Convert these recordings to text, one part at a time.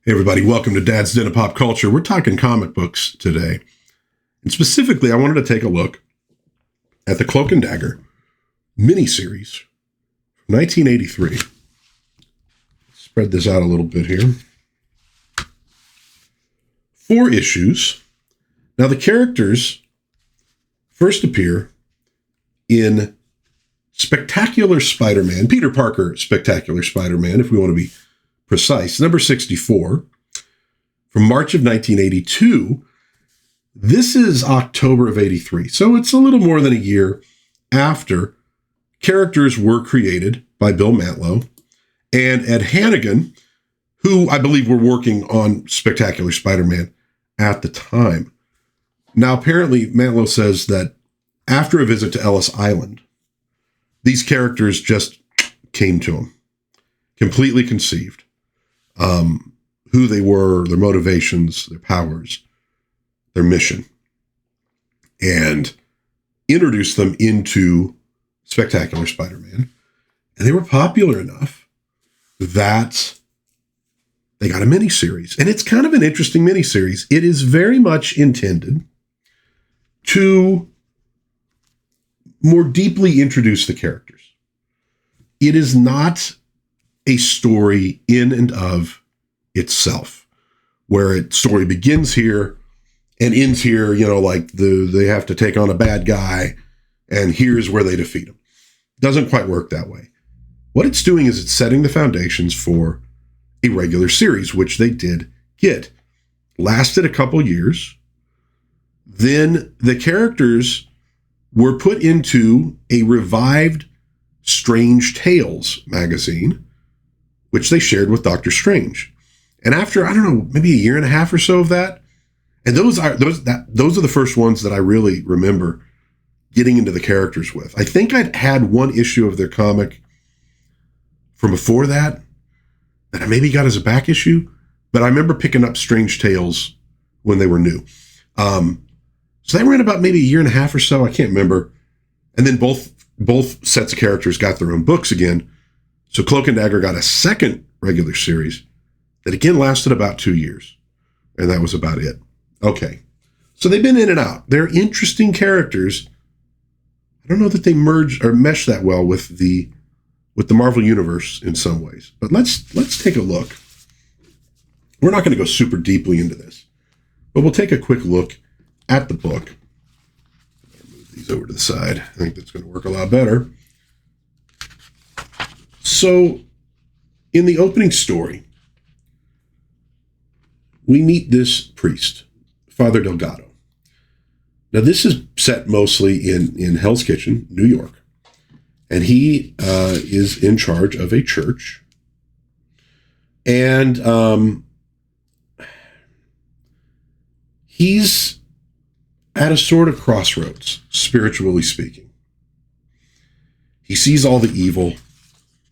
Hey everybody, welcome to DadsDen of Pop Culture. We're talking comic books today. And specifically, I wanted to take a look at the Cloak and Dagger miniseries from 1983. Spread this out a little bit here. 4 issues. Now the characters first appear in Spectacular Spider-Man, Peter Parker Spectacular Spider-Man, if we want to be precise, number 64, from March of 1982. This is October of 83, so it's a little more than a year after characters were created by Bill Mantlo and Ed Hannigan, who I believe were working on Spectacular Spider-Man at the time. Now, apparently, Mantlo says that after a visit to Ellis Island, these characters just came to him, completely conceived. Who they were, their motivations, their powers, their mission, and introduced them into Spectacular Spider-Man. And they were popular enough that they got a miniseries. And it's kind of an interesting miniseries. It is very much intended to more deeply introduce the characters. It is not a story in and of itself, where its story begins here and ends here, like they have to take on a bad guy, and here's where they defeat him. Doesn't quite work that way. What it's doing is it's setting the foundations for a regular series, which they did get. Lasted a couple years. Then the characters were put into a revived Strange Tales magazine, which they shared with Doctor Strange. And after, maybe a year and a half or so of that, and those are the first ones that I really remember getting into the characters with. I think I'd had one issue of their comic from before that I maybe got as a back issue, but I remember picking up Strange Tales when they were new. So they ran about maybe a year and a half or so, I can't remember. And then both sets of characters got their own books again. So Cloak and Dagger got a second regular series that again lasted about 2 years. And that was about it. Okay. So they've been in and out. They're interesting characters. I don't know that they merge or mesh that well with the Marvel Universe in some ways. But let's take a look. We're not going to go super deeply into this, but we'll take a quick look at the book. I'll move these over to the side. I think that's going to work a lot better. So, in the opening story, we meet this priest, Father Delgado. Now, this is set mostly in Hell's Kitchen, New York, and he is in charge of a church. And he's at a sort of crossroads, spiritually speaking. He sees all the evil.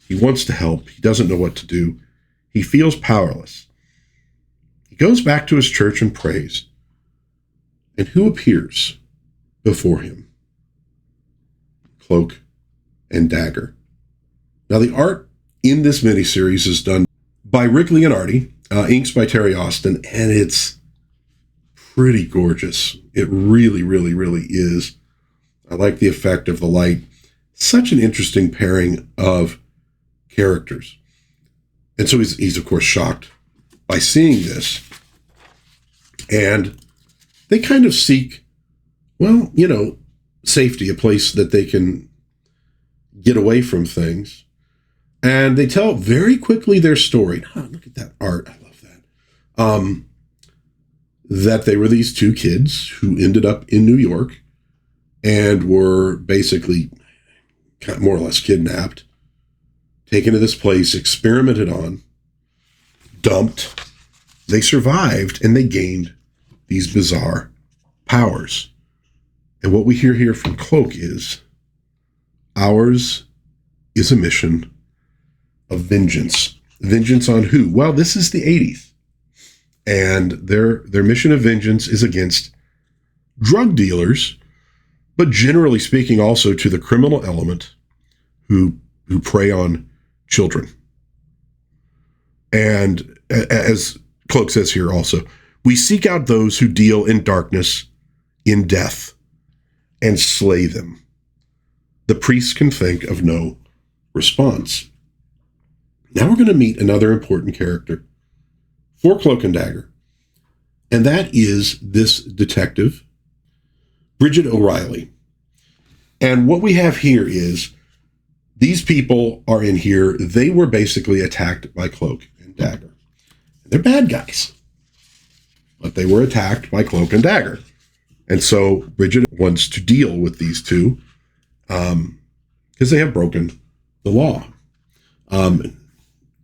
He wants to help. He doesn't know what to do. He feels powerless. He goes back to his church and prays. And who appears before him? Cloak and Dagger. Now, the art in this miniseries is done by Rick Leonardi, inks by Terry Austin, and it's pretty gorgeous. It really, really, really is. I like the effect of the light. Such an interesting pairing of characters. And so he's of course shocked by seeing this. And they kind of seek, safety, a place that they can get away from things. And they tell very quickly their story. Oh, look at that art. I love that. That they were these 2 kids who ended up in New York and were basically more or less kidnapped, taken to this place, experimented on, dumped. They survived, and they gained these bizarre powers. And what we hear here from Cloak is, ours is a mission of vengeance. Vengeance on who? Well, this is the 80s. And their mission of vengeance is against drug dealers, but generally speaking also to the criminal element who prey on children. And as Cloak says here also, we seek out those who deal in darkness, in death, and slay them. The priest can think of no response. Now we're going to meet another important character for Cloak and Dagger, and that is this detective, Bridget O'Reilly. And what we have here is these people are in here. They were basically attacked by Cloak and Dagger. They're bad guys, but they were attacked by Cloak and Dagger. And so Bridget wants to deal with these two because they have broken the law.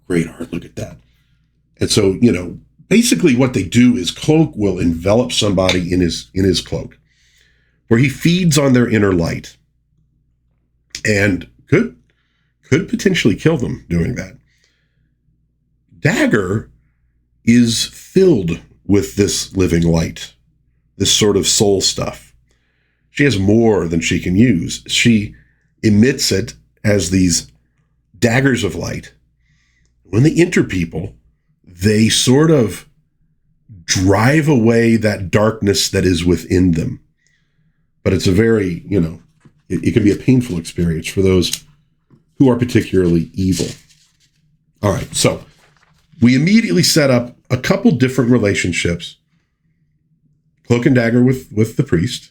Great art, look at that. And so, basically what they do is Cloak will envelop somebody in his cloak, where he feeds on their inner light and could potentially kill them doing that. Dagger is filled with this living light, this sort of soul stuff. She has more than she can use. She emits it as these daggers of light. When they enter people, they sort of drive away that darkness that is within them. But it's a very, it can be a painful experience for those who are particularly evil. All right, so we immediately set up a couple different relationships. Cloak and Dagger with the priest,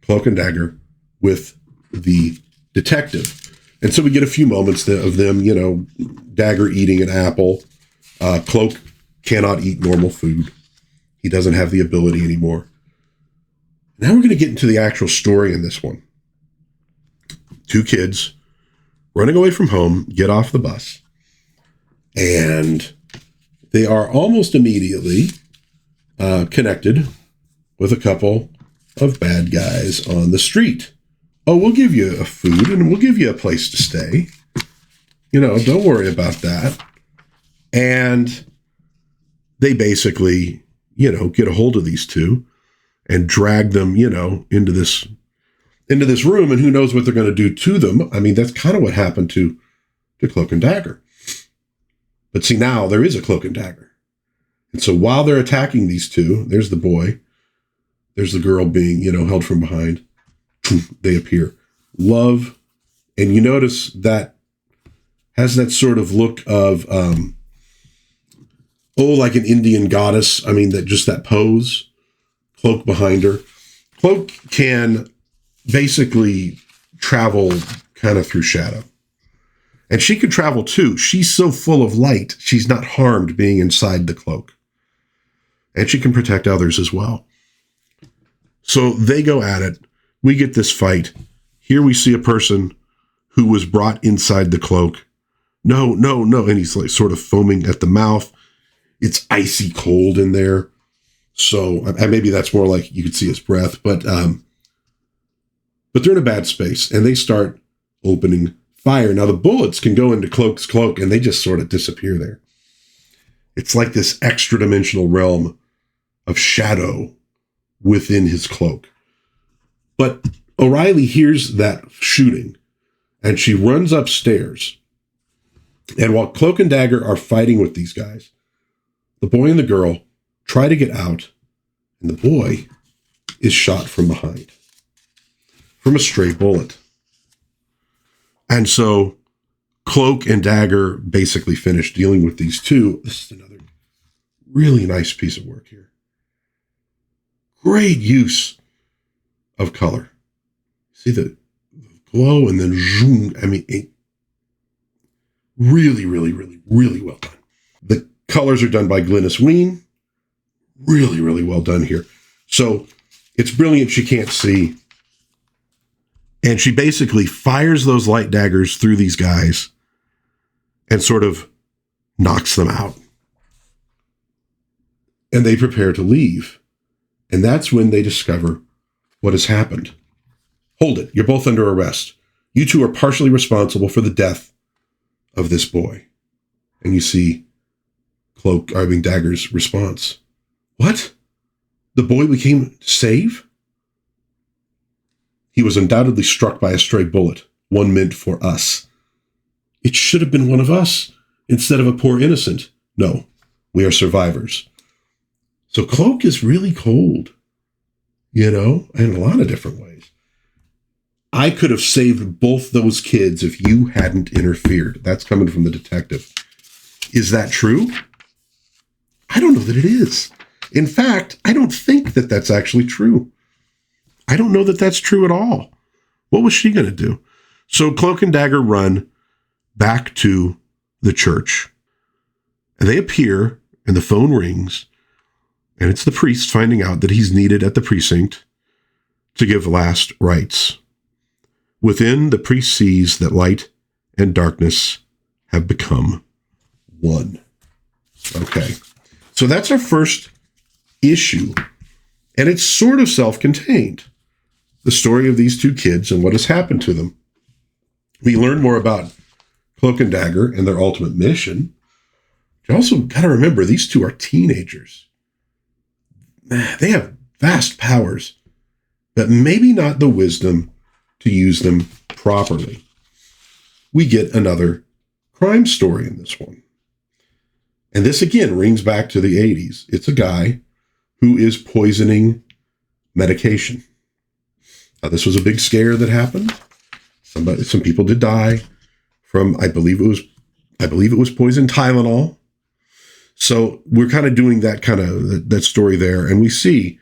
Cloak and Dagger with the detective. And so we get a few moments of them, Dagger eating an apple. Cloak cannot eat normal food. He doesn't have the ability anymore. Now we're going to get into the actual story in this one. Two kids running away from home, get off the bus, and they are almost immediately connected with a couple of bad guys on the street. Oh, we'll give you a food and we'll give you a place to stay. Don't worry about that. And they basically, get a hold of these two and drag them, into this room, and who knows what they're going to do to them. I mean, that's kind of what happened to Cloak and Dagger. But see, now there is a Cloak and Dagger. And so while they're attacking these two, there's the boy, there's the girl being, held from behind. They appear. Love. And you notice that has that sort of look of, like an Indian goddess. I mean, that pose. Cloak behind her. Cloak can basically travel kind of through shadow. And she can travel too. She's so full of light, she's not harmed being inside the cloak. And she can protect others as well. So they go at it. We get this fight. Here we see a person who was brought inside the cloak. No. And he's like sort of foaming at the mouth. It's icy cold in there. So maybe that's more like you could see his breath, but they're in a bad space and they start opening fire. Now the bullets can go into Cloak's cloak and they just sort of disappear there. It's like this extra dimensional realm of shadow within his cloak. But O'Reilly hears that shooting and she runs upstairs. And while Cloak and Dagger are fighting with these guys, the boy and the girl try to get out, and the boy is shot from behind from a stray bullet. And so Cloak and Dagger basically finish dealing with these two. This is another really nice piece of work here. Great use of color. See the glow and then zoom. I mean, really, really, really, really well done. The colors are done by Glynis Wein. Really, really well done here. So it's brilliant. She can't see. And she basically fires those light daggers through these guys and sort of knocks them out. And they prepare to leave. And that's when they discover what has happened. Hold it. You're both under arrest. You two are partially responsible for the death of this boy. And you see Dagger's response. What? The boy we came to save? He was undoubtedly struck by a stray bullet, one meant for us. It should have been one of us, instead of a poor innocent. No, we are survivors. So Cloak is really cold, in a lot of different ways. I could have saved both those kids if you hadn't interfered. That's coming from the detective. Is that true? I don't know that it is. In fact, I don't think that that's actually true. I don't know that that's true at all. What was she going to do? So Cloak and Dagger run back to the church. And they appear, and the phone rings, and it's the priest finding out that he's needed at the precinct to give last rites. Within, the priest sees that light and darkness have become one. Okay, so that's our first issue, and it's sort of self-contained. The story of these two kids and what has happened to them. We learn more about Cloak and Dagger and their ultimate mission. You also got to remember, these two are teenagers. They have vast powers, but maybe not the wisdom to use them properly. We get another crime story in this one. And this again rings back to the 80s. It's a guy who is poisoning medication. Now, this was a big scare that happened. Some people did die from, I believe it was poison Tylenol. So we're kind of doing that story there, and we see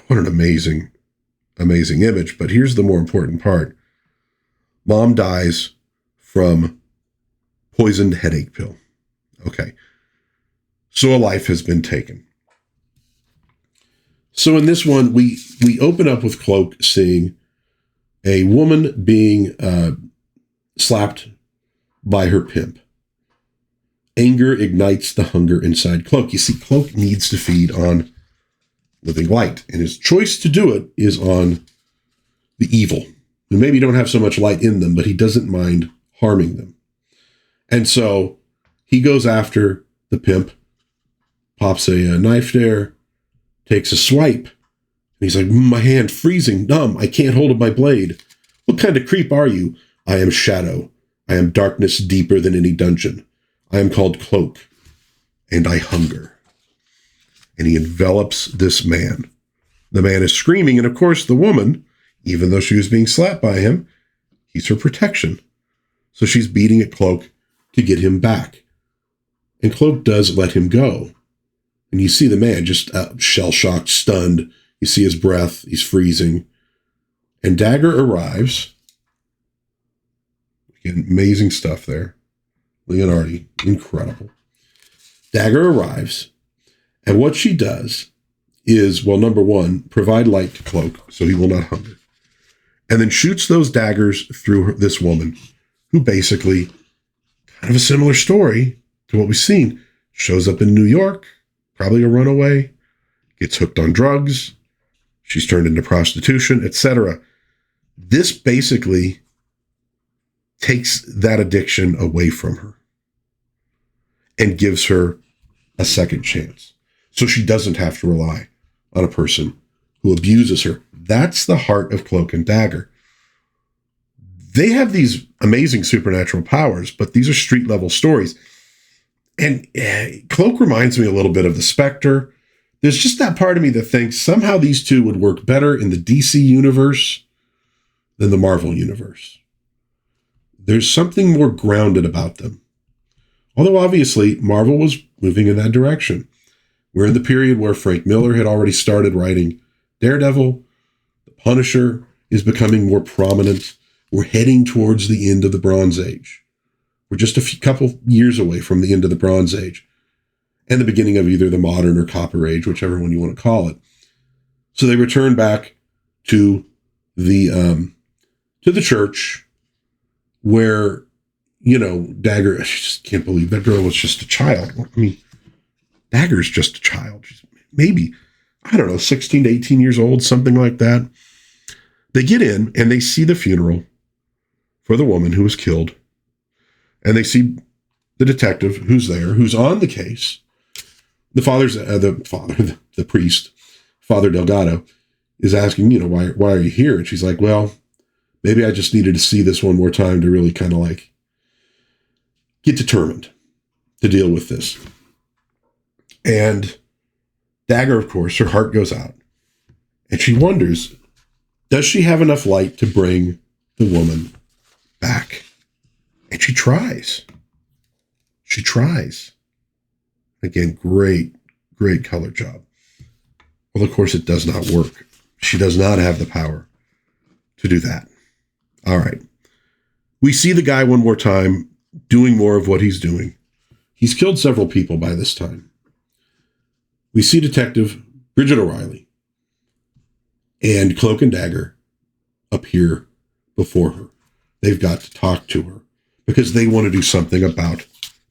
what an amazing image. But here's the more important part. Mom dies from poisoned headache pill. Okay. So a life has been taken. So in this one, we open up with Cloak seeing a woman being slapped by her pimp. Anger ignites the hunger inside Cloak. You see, Cloak needs to feed on living light, and his choice to do it is on the evil, who maybe don't have so much light in them, but he doesn't mind harming them. And so he goes after the pimp, pops a knife there, takes a swipe, and he's like, my hand freezing, numb, I can't hold up my blade. What kind of creep are you? I am shadow. I am darkness deeper than any dungeon. I am called Cloak, and I hunger. And he envelops this man. The man is screaming, and of course the woman, even though she was being slapped by him, he's her protection. So she's beating at Cloak to get him back. And Cloak does let him go. And you see the man just shell-shocked, stunned. You see his breath. He's freezing. And Dagger arrives. Again, amazing stuff there. Leonardi, incredible. Dagger arrives. And what she does is, well, number one, provide light to Cloak so he will not hunger. And then shoots those daggers through this woman, who basically, kind of a similar story to what we've seen, shows up in New York, probably a runaway, gets hooked on drugs, she's turned into prostitution, etc. This basically takes that addiction away from her and gives her a second chance. So she doesn't have to rely on a person who abuses her. That's the heart of Cloak and Dagger. They have these amazing supernatural powers, but these are street level stories. And Cloak reminds me a little bit of the Spectre. There's just that part of me that thinks somehow these two would work better in the DC universe than the Marvel universe. There's something more grounded about them. Although obviously Marvel was moving in that direction. We're in the period where Frank Miller had already started writing Daredevil. The Punisher is becoming more prominent. We're heading towards the end of the Bronze Age. We're just a couple years away from the end of the Bronze Age and the beginning of either the Modern or Copper Age, whichever one you want to call it. So they return back to the church where, Dagger, I just can't believe that girl was just a child. I mean, Dagger's just a child. She's maybe, 16 to 18 years old, something like that. They get in and they see the funeral for the woman who was killed. And they see the detective who's there, who's on the case. The priest, Father Delgado, is asking, why are you here? And she's like, well, maybe I just needed to see this one more time to really kind of get determined to deal with this. And Dagger, of course, her heart goes out. And she wonders, does she have enough light to bring the woman back? And she tries. She tries. Again, great color job. Well, of course, it does not work. She does not have the power to do that. All right. We see the guy one more time doing more of what he's doing. He's killed several people by this time. We see Detective Bridget O'Reilly and Cloak and Dagger appear before her. They've got to talk to her because they want to do something about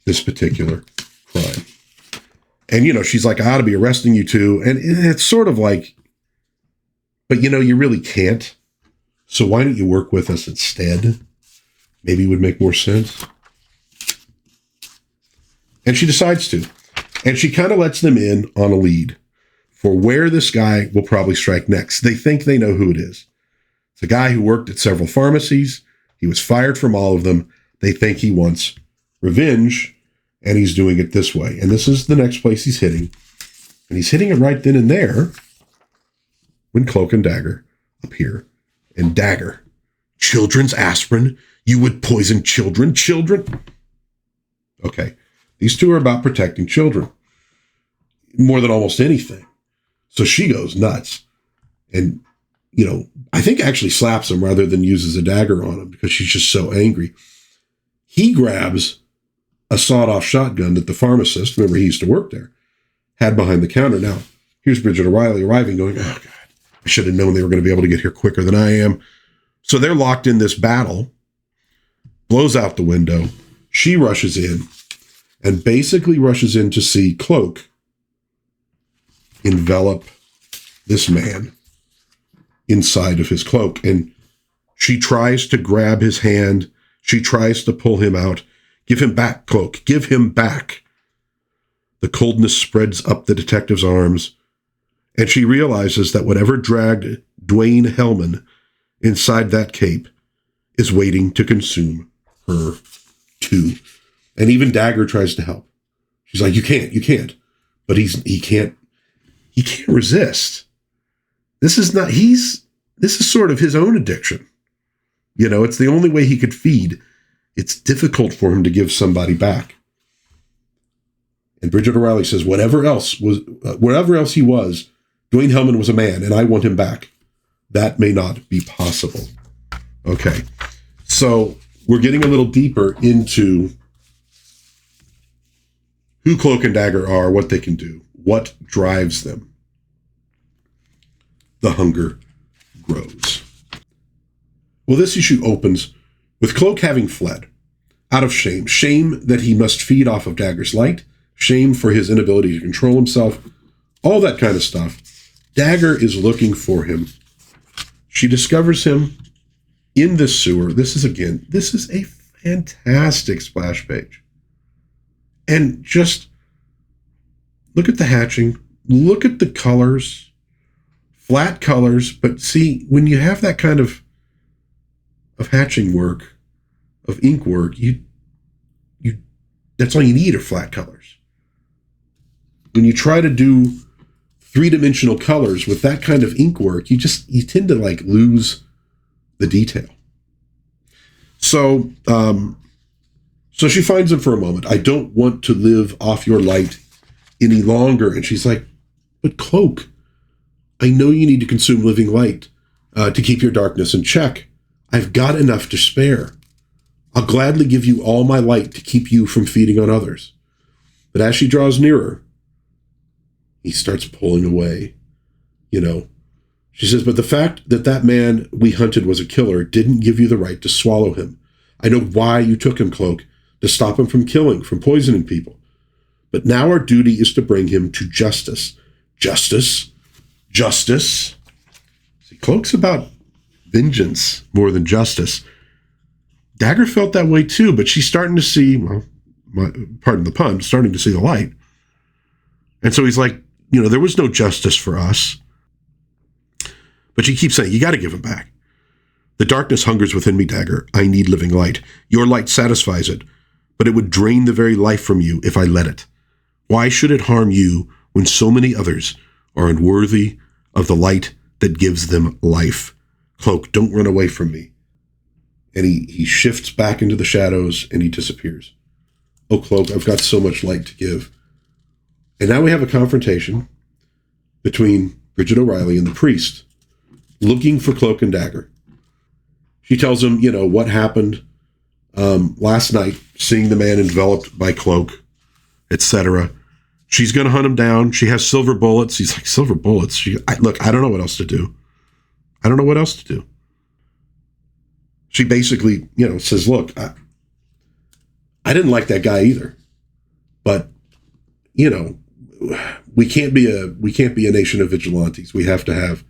this particular crime. And, she's like, I ought to be arresting you too. And it's sort of like, but, you really can't. So why don't you work with us instead? Maybe it would make more sense. And she decides to. And she kind of lets them in on a lead for where this guy will probably strike next. They think they know who it is. It's a guy who worked at several pharmacies. He was fired from all of them. They think he wants revenge, and he's doing it this way. And this is the next place he's hitting. And he's hitting it right then and there when Cloak and Dagger appear. And Dagger, children's aspirin? You would poison children? Children? Okay. These two are about protecting children more than almost anything. So she goes nuts and, I think actually slaps him rather than uses a dagger on him because she's just so angry. He grabs a sawed-off shotgun that the pharmacist, remember he used to work there, had behind the counter. Now, here's Bridget O'Reilly arriving going, oh, God, I should have known they were going to be able to get here quicker than I am. So they're locked in this battle, blows out the window. She rushes in and basically rushes in to see Cloak envelop this man inside of his cloak. And she tries to grab his hand. She tries to pull him out. Give him back, Cloak. Give him back. The coldness spreads up the detective's arms, and she realizes that whatever dragged Dwayne Hellman inside that cape is waiting to consume her too. And even Dagger tries to help. She's like, you can't. But he can't resist. This is sort of his own addiction. It's the only way he could feed. It's difficult for him to give somebody back. And Bridget O'Reilly says, whatever else he was, Dwayne Hellman was a man, and I want him back. That may not be possible. Okay. So we're getting a little deeper into who Cloak and Dagger are, what they can do, what drives them. The hunger grows. Well, this issue opens with Cloak having fled out of shame. Shame that he must feed off of Dagger's light. Shame for his inability to control himself. All that kind of stuff. Dagger is looking for him. She discovers him in this sewer. This is a fantastic splash page. And just look at the hatching. Look at the colors. Flat colors. But see, when you have that kind of hatching work, of ink work, that's all you need are flat colors. When you try to do three-dimensional colors with that kind of ink work, you tend to lose the detail. So she finds him for a moment. I don't want to live off your light any longer. And she's like, but Cloak, I know you need to consume living light to keep your darkness in check. I've got enough to spare. I'll gladly give you all my light to keep you from feeding on others. But as she draws nearer, he starts pulling away. She says, but the fact that man we hunted was a killer didn't give you the right to swallow him. I know why you took him, Cloak, to stop him from killing, from poisoning people. But now our duty is to bring him to justice. Justice. See, Cloak's about vengeance more than justice. Dagger felt that way too, but she's starting to see, pardon the pun, starting to see the light. And so he's like, there was no justice for us. But she keeps saying, you got to give him back. The darkness hungers within me, Dagger. I need living light. Your light satisfies it, but it would drain the very life from you if I let it. Why should it harm you when so many others are unworthy of the light that gives them life. Cloak, don't run away from me. And he shifts back into the shadows and he disappears. Oh, Cloak, I've got so much light to give. And now we have a confrontation between Bridget O'Reilly and the priest, looking for Cloak and Dagger. She tells him, what happened last night, seeing the man enveloped by Cloak, etc. She's going to hunt him down. She has silver bullets. He's like, silver bullets? Look, I don't know what else to do. She basically, says, look, I didn't like that guy either. But, we can't be a nation of vigilantes. We have to have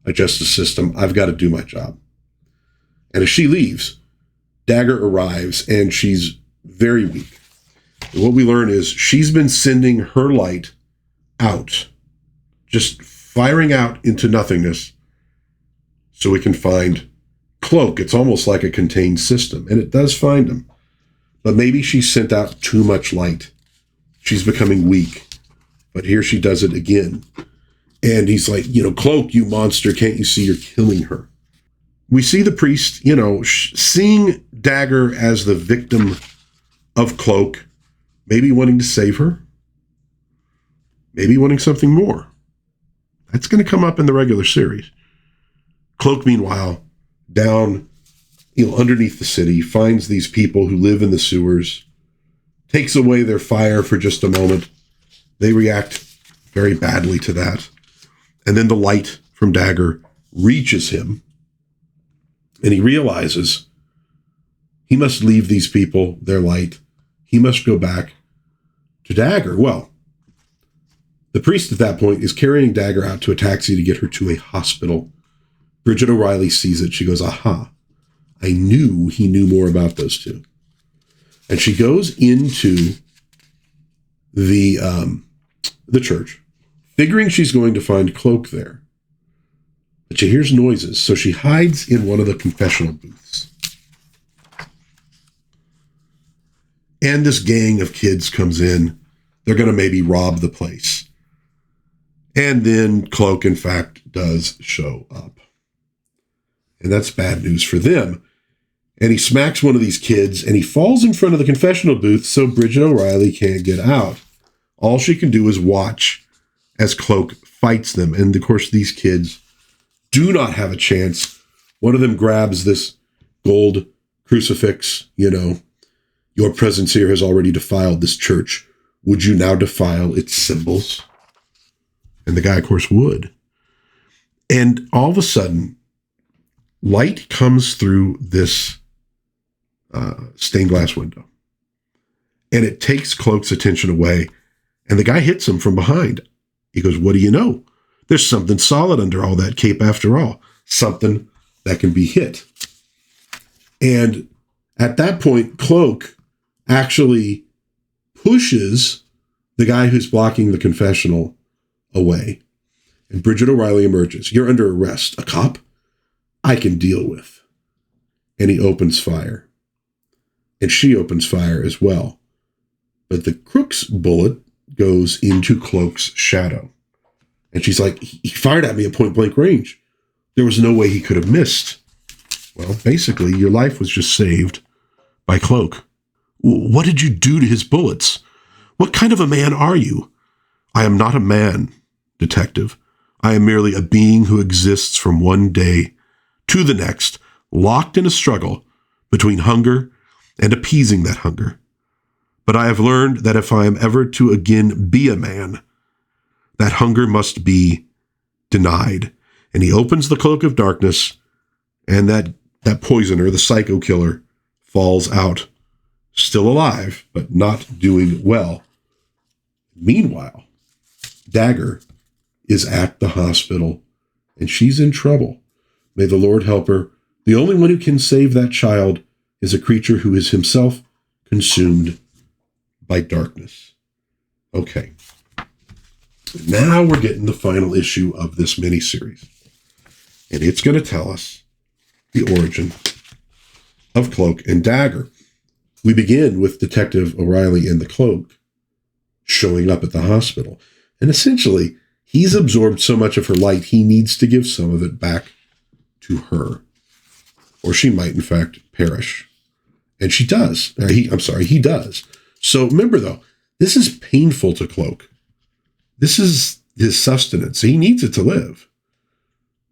a justice system. I've got to do my job. And as she leaves, Dagger arrives and she's very weak. And what we learn is she's been sending her light out, just firing out into nothingness so we can find Cloak. It's almost like a contained system, and it does find him. But maybe she sent out too much light. She's becoming weak. But here she does it again. And he's like, Cloak, you monster, can't you see you're killing her? We see the priest, seeing Dagger as the victim of Cloak, maybe wanting to save her, maybe wanting something more. That's going to come up in the regular series. Cloak, meanwhile, down, underneath the city, finds these people who live in the sewers, takes away their fire for just a moment. They react very badly to that. And then the light from Dagger reaches him, and he realizes he must leave these people their light. He must go back to Dagger. Well, the priest at that point is carrying Dagger out to a taxi to get her to a hospital. Bridget O'Reilly sees it. She goes, aha, I knew he knew more about those two. And she goes into the church, figuring she's going to find Cloak there. But she hears noises, so she hides in one of the confessional booths. And this gang of kids comes in. They're going to maybe rob the place. And then Cloak, in fact, does show up. And that's bad news for them. And he smacks one of these kids, and he falls in front of the confessional booth so Bridget O'Reilly can't get out. All she can do is watch as Cloak fights them. And, of course, these kids do not have a chance. One of them grabs this gold crucifix, your presence here has already defiled this church. Would you now defile its symbols? And the guy, of course, would. And all of a sudden, light comes through this stained glass window. And it takes Cloak's attention away. And the guy hits him from behind. He goes, what do you know? There's something solid under all that cape after all. Something that can be hit. And at that point, Cloak actually pushes the guy who's blocking the confessional away. And Bridget O'Reilly emerges. You're under arrest. A cop? I can deal with. And he opens fire. And she opens fire as well. But the crook's bullet goes into Cloak's shadow. And she's like, he fired at me at point blank range. There was no way he could have missed. Well, basically, your life was just saved by Cloak. What did you do to his bullets? What kind of a man are you? I am not a man, detective. I am merely a being who exists from one day to the next, locked in a struggle between hunger and appeasing that hunger. But I have learned that if I am ever to again be a man, that hunger must be denied. And he opens the cloak of darkness, and that poisoner, the psycho killer, falls out, still alive, but not doing well. Meanwhile, Dagger is at the hospital, and she's in trouble. May the Lord help her. The only one who can save that child is a creature who is himself consumed by darkness. Okay. Now we're getting the final issue of this miniseries. And it's going to tell us the origin of Cloak and Dagger. We begin with Detective O'Reilly in the cloak showing up at the hospital. And essentially, He's absorbed so much of her light, he needs to give some of it back to her, or she might, in fact, perish. And she does. He does. So remember, though, this is painful to Cloak. This is his sustenance. He needs it to live.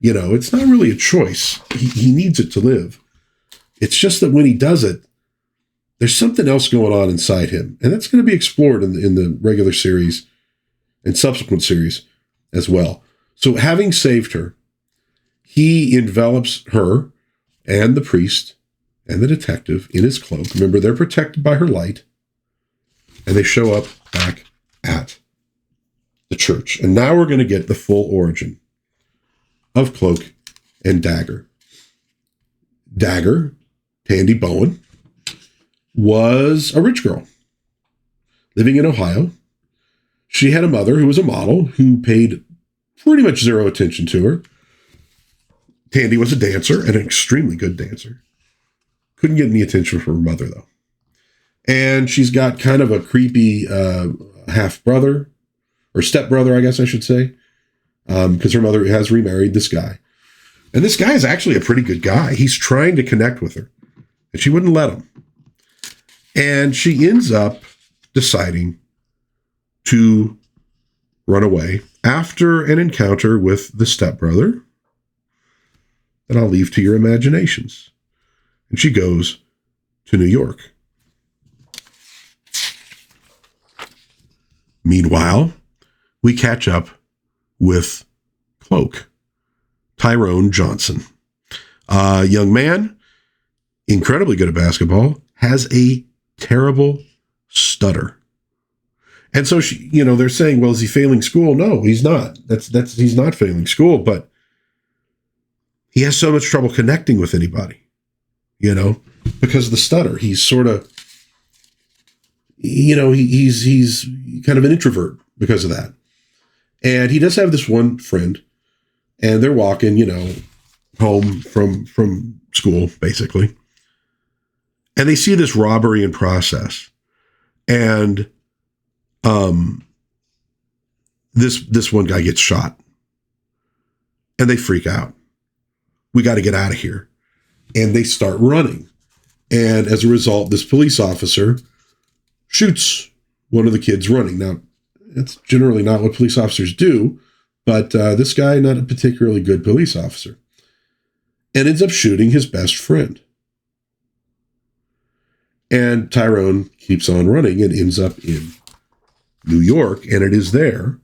It's not really a choice. He needs it to live. It's just that when he does it, there's something else going on inside him. And that's going to be explored in the regular series and subsequent series as well. So having saved her, he envelops her and the priest and the detective in his cloak. Remember, they're protected by her light. And they show up back at the church. And now we're going to get the full origin of Cloak and Dagger. Dagger, Tandy Bowen, was a rich girl living in Ohio. She had a mother who was a model who paid pretty much zero attention to her. Tandy was a dancer, and an extremely good dancer. Couldn't get any attention from her mother, though. And she's got kind of a creepy half-brother, or step-brother, I guess I should say, because her mother has remarried this guy. And this guy is actually a pretty good guy. He's trying to connect with her, and she wouldn't let him. And she ends up deciding to run away after an encounter with the stepbrother that I'll leave to your imaginations. And she goes to New York. Meanwhile, we catch up with Cloak, Tyrone Johnson. A young man, incredibly good at basketball, has a terrible stutter. And so they're saying, well, is he failing school? No, he's not. He's not failing school, but he has so much trouble connecting with anybody, because of the stutter. He's sort of, he's kind of an introvert because of that. And he does have this one friend, and they're walking, home from school, basically. And they see this robbery in process. And this one guy gets shot. And they freak out. We got to get out of here. And they start running. And as a result, this police officer shoots one of the kids running. Now, that's generally not what police officers do, but this guy, not a particularly good police officer, and ends up shooting his best friend. And Tyrone keeps on running and ends up in New York, and it is there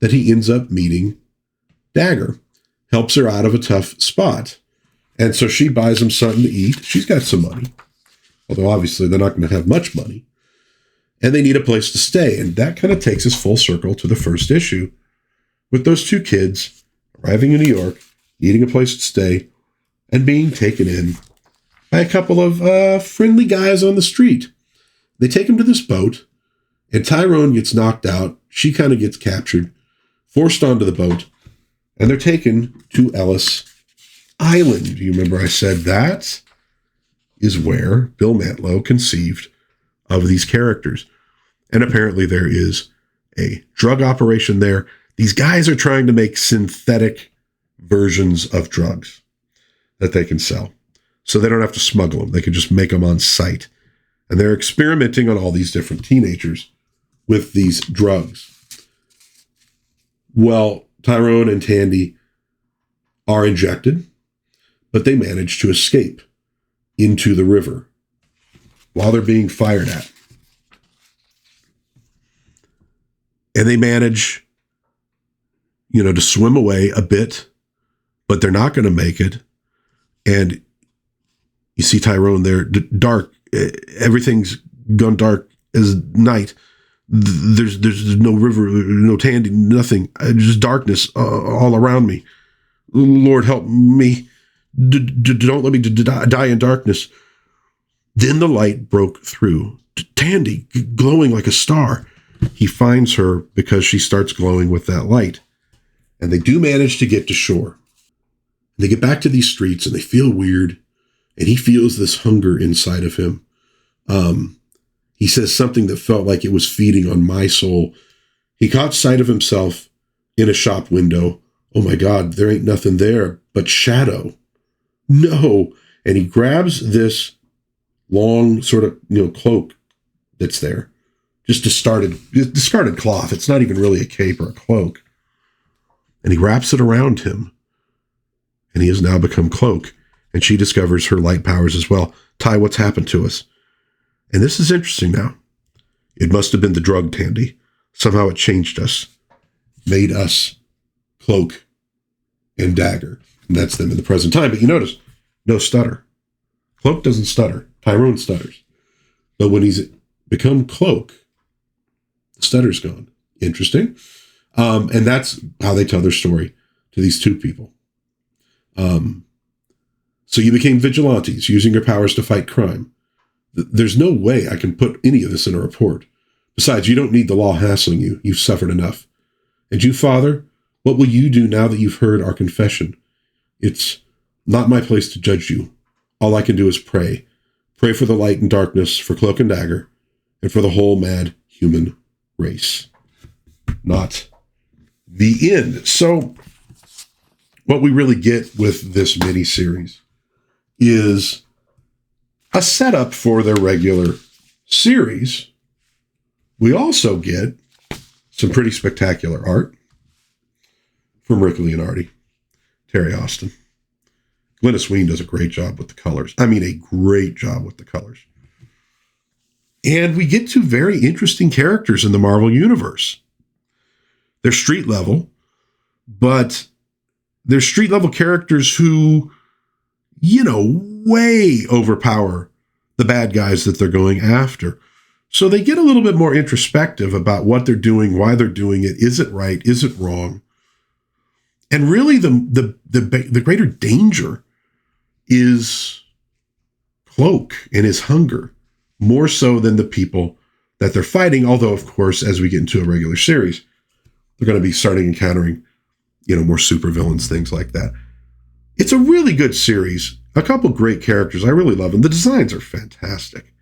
that he ends up meeting Dagger, helps her out of a tough spot. And so she buys him something to eat. She's got some money, although obviously they're not going to have much money. And they need a place to stay. And that kind of takes us full circle to the first issue with those two kids arriving in New York, needing a place to stay, and being taken in by a couple of friendly guys on the street. They take him to this boat, and Tyrone gets knocked out. She kind of gets captured, forced onto the boat, and they're taken to Ellis Island. Do you remember I said that is where Bill Mantlo conceived of these characters? And apparently there is a drug operation there. These guys are trying to make synthetic versions of drugs that they can sell. So they don't have to smuggle them. They can just make them on site. And they're experimenting on all these different teenagers with these drugs. Well, Tyrone and Tandy are injected, but they manage to escape into the river while they're being fired at. And they manage, to swim away a bit, but they're not going to make it. And you see Tyrone there, dark. Everything's gone dark as night. There's no river, no Tandy, nothing. Just darkness all around me. Lord, help me. Don't let me die in darkness. Then the light broke through. Tandy, glowing like a star. He finds her because she starts glowing with that light. And they do manage to get to shore. They get back to these streets and they feel weird. And he feels this hunger inside of him. He says something that felt like it was feeding on my soul. He caught sight of himself in a shop window. Oh my God, there ain't nothing there but shadow. No. And he grabs this long sort of, cloak that's there. Just discarded cloth. It's not even really a cape or a cloak. And he wraps it around him. And he has now become Cloak. And she discovers her light powers as well. Ty, what's happened to us? And this is interesting now. It must have been the drug, Tandy. Somehow it changed us. Made us Cloak and Dagger. And that's them in the present time. But you notice, no stutter. Cloak doesn't stutter. Tyrone stutters. But when he's become Cloak, the stutter's gone. Interesting. And that's how they tell their story to these two people. So you became vigilantes, using your powers to fight crime. There's no way I can put any of this in a report. Besides, you don't need the law hassling you. You've suffered enough. And you, Father, what will you do now that you've heard our confession? It's not my place to judge you. All I can do is pray. Pray for the light and darkness, for Cloak and Dagger, and for the whole mad human race. Not the end. So what we really get with this miniseries is a setup for their regular series. We also get some pretty spectacular art from Rick Leonardi, Terry Austin. Glynis Wein does a great job with the colors. I mean, a great job with the colors. And we get to very interesting characters in the Marvel Universe. They're street level, but they're street level characters who, way overpower the bad guys that they're going after. So they get a little bit more introspective about what they're doing, why they're doing it. Is it right? Is it wrong? And really the greater danger is Cloak and his hunger, more so than the people that they're fighting. Although, of course, as we get into a regular series, they're going to be starting encountering, more supervillains, things like that. It's a really good series. A couple great characters. I really love them. The designs are fantastic.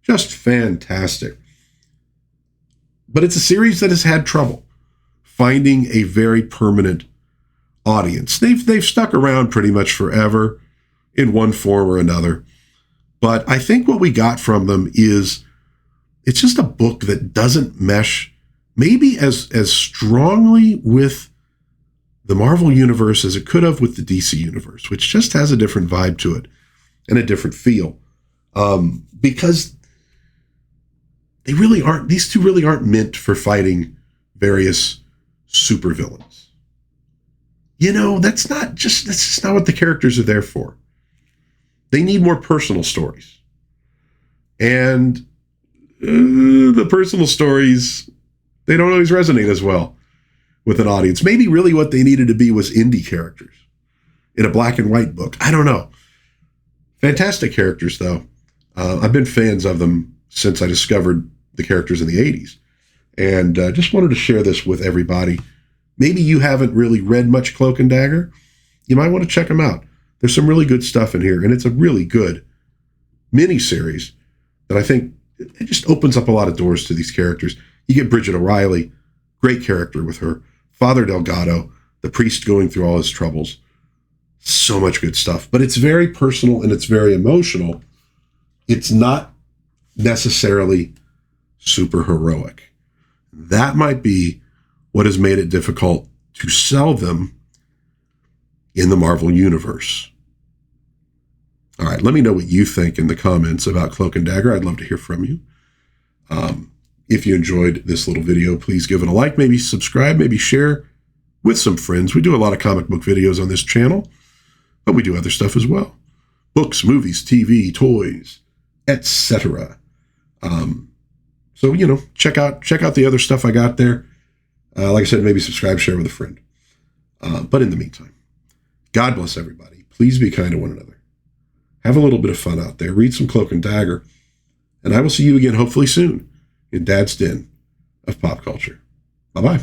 Just fantastic. But it's a series that has had trouble finding a very permanent audience. They've stuck around pretty much forever in one form or another. But I think what we got from them is it's just a book that doesn't mesh maybe as strongly with the Marvel Universe as it could have with the DC Universe, which just has a different vibe to it and a different feel. Because these two really aren't meant for fighting various supervillains. That's just not what the characters are there for. They need more personal stories. And the personal stories, they don't always resonate as well with an audience. Maybe really what they needed to be was indie characters in a black and white book. I don't know. Fantastic characters, though. I've been fans of them since I discovered the characters in the 80s. And just wanted to share this with everybody. Maybe you haven't really read much Cloak and Dagger. You might want to check them out. There's some really good stuff in here, and it's a really good mini-series that I think it just opens up a lot of doors to these characters. You get Bridget O'Reilly, great character with her. Father Delgado, the priest going through all his troubles. So much good stuff. But it's very personal and it's very emotional. It's not necessarily super heroic. That might be what has made it difficult to sell them in the Marvel Universe. All right, let me know what you think in the comments about Cloak and Dagger. I'd love to hear from you. If you enjoyed this little video, please give it a like, maybe subscribe, maybe share with some friends. We do a lot of comic book videos on this channel, but we do other stuff as well. Books, movies, TV, toys, etc. So, check out the other stuff I got there. Like I said, maybe subscribe, share with a friend. But in the meantime, God bless everybody. Please be kind to one another. Have a little bit of fun out there. Read some Cloak and Dagger. And I will see you again hopefully soon in Dad's Den of Pop Culture. Bye-bye.